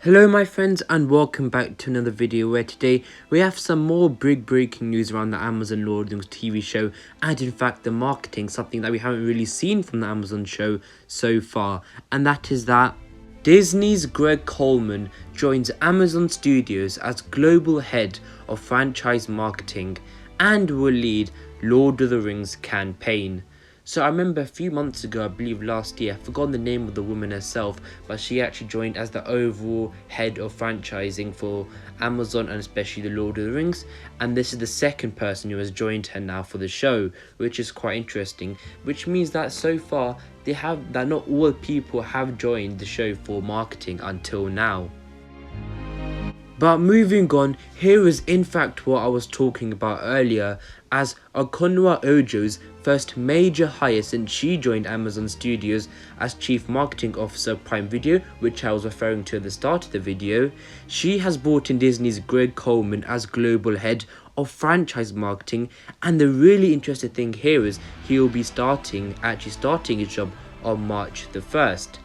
Hello my friends and welcome back to another video where today we have some more big breaking news around the Amazon Lord of the Rings TV show and in fact the marketing, something that we haven't really seen from the Amazon show so far, and that is that Disney's Greg Coleman joins Amazon Studios as global head of franchise marketing and will lead Lord of the Rings campaign. So I remember a few months ago, I believe last year, I've forgotten the name of the woman herself, but she actually joined as the overall head of franchising for Amazon and especially the Lord of the Rings. And this is the second person who has joined her now for the show, which is quite interesting. Which means that so far, not all people have joined the show for marketing until now. But moving on, here is in fact what I was talking about earlier, as Okonwa Ojo's first major hire since she joined Amazon Studios as Chief Marketing Officer of Prime Video, which I was referring to at the start of the video. She has brought in Disney's Greg Coleman as global head of franchise marketing, and the really interesting thing here is he will be starting his job on March the 1st,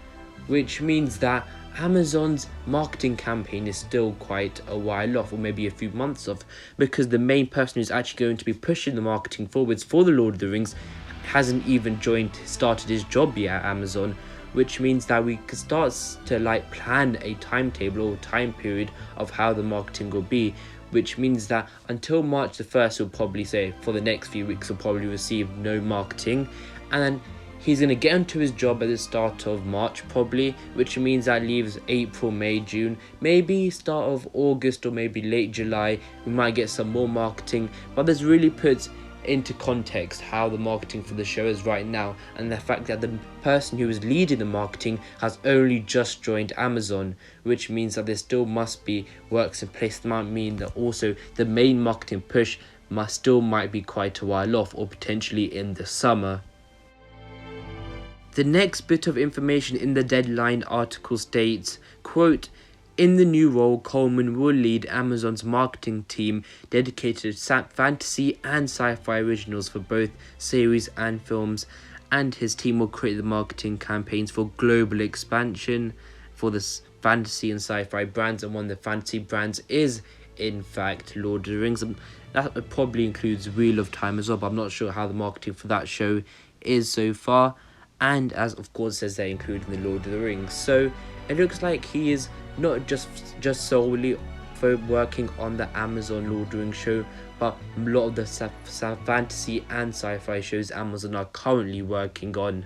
which means that Amazon's marketing campaign is still quite a while off, or maybe a few months off, because the main person who's actually going to be pushing the marketing forwards for the Lord of the Rings hasn't even started his job yet at Amazon, which means that we could start to plan a timetable or time period of how the marketing will be, which means that until March the 1st, we'll probably say for the next few weeks we'll probably receive no marketing, and then he's going to get into his job at the start of March probably, which means that leaves April, May, June, maybe start of August or maybe late July, we might get some more marketing. But this really puts into context how the marketing for the show is right now, and the fact that the person who is leading the marketing has only just joined Amazon, which means that there still must be works in place. That might mean that also the main marketing push might be quite a while off, or potentially in the summer. The next bit of information in the Deadline article states, quote, "In the new role, Coleman will lead Amazon's marketing team dedicated to fantasy and sci-fi originals for both series and films, and his team will create the marketing campaigns for global expansion for the fantasy and sci-fi brands, and one of the fantasy brands is in fact Lord of the Rings. And that probably includes Wheel of Time as well, but I'm not sure how the marketing for that show is so far. And as of course says they're including the Lord of the Rings. So it looks like he is not just solely working on the Amazon Lord of the Rings show, but a lot of the fantasy and sci-fi shows Amazon are currently working on.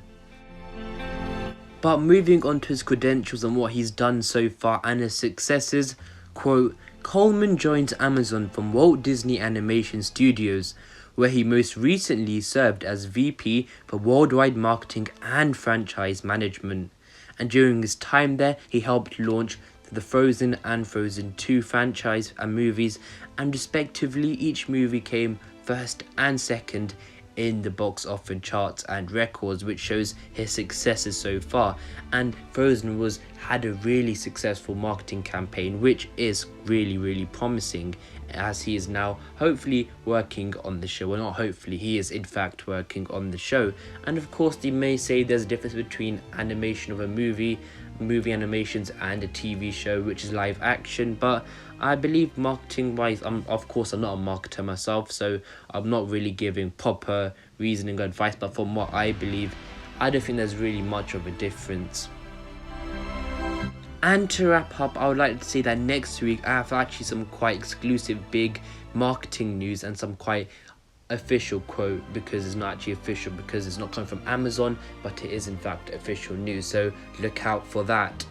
But moving on to his credentials and what he's done so far and his successes, quote, "Coleman joins Amazon from Walt Disney Animation Studios, where he most recently served as VP for Worldwide Marketing and Franchise Management. And during his time there, he helped launch the Frozen and Frozen 2 franchise and movies, and respectively each movie came first and second in the box office charts and records, which shows his successes so far. And Frozen had a really successful marketing campaign, which is really promising, as he is now hopefully working on the show. Well, not hopefully, he is in fact working on the show. And of course they may say there's a difference between animation of a movie animations, and a TV show which is live action, but I believe marketing wise, of course I'm not a marketer myself, so I'm not really giving proper reasoning or advice, but from what I believe, I don't think there's really much of a difference. And to wrap up, I would like to say that next week I have actually some quite exclusive big marketing news and some quite official quote, because it's not actually official because it's not coming from Amazon, but it is in fact official news, so look out for that.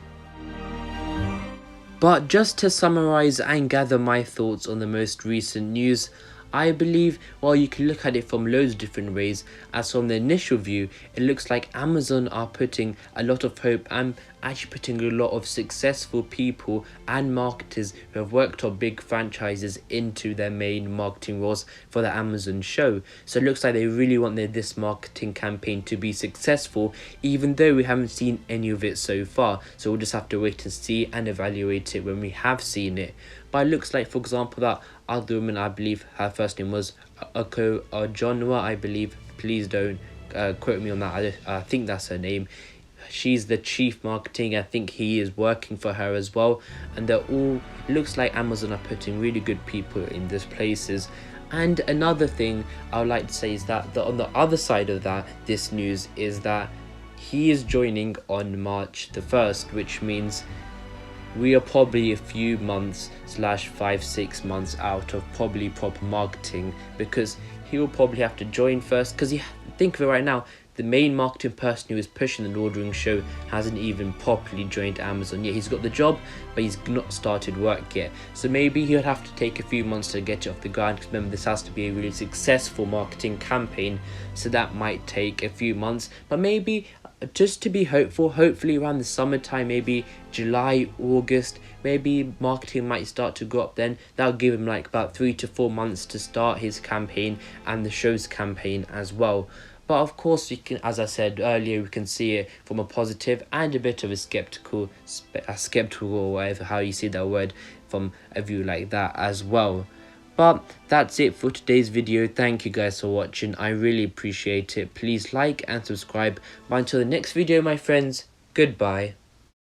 But just to summarize and gather my thoughts on the most recent news, I believe, well, you can look at it from loads of different ways. As from the initial view, it looks like Amazon are putting a lot of hope and actually putting a lot of successful people and marketers who have worked on big franchises into their main marketing roles for the Amazon show. So it looks like they really want this marketing campaign to be successful, even though we haven't seen any of it so far. So we'll just have to wait and see and evaluate it when we have seen it. But it looks like, for example, that other woman, I believe her first name was Okonwa, I believe, please don't quote me on that, I think that's her name. she's the chief marketing. I think he is working for her as well, and they're all, it looks like Amazon are putting really good people in these places. And another thing I would like to say is that on the other side of this news is that he is joining on March the 1st, which means we are probably a few months / 5-6 months out of probably proper marketing, because he will probably have to join first. Because you think of it right now, the main marketing person who is pushing the Lord of the Rings show hasn't even properly joined Amazon yet. He's got the job, but he's not started work yet. So maybe he'll have to take a few months to get it off the ground, because remember, this has to be a really successful marketing campaign. So that might take a few months. But maybe, just to be hopeful, hopefully around the summertime, maybe July, August, maybe marketing might start to go up then. That'll give him like about 3 to 4 months to start his campaign and the show's campaign as well. But of course, we can, as I said earlier, we can see it from a positive and a bit of a skeptical, or whatever, how you see that word, from a view like that as well. But that's it for today's video. Thank you guys for watching. I really appreciate it. Please like and subscribe. But until the next video, my friends, goodbye.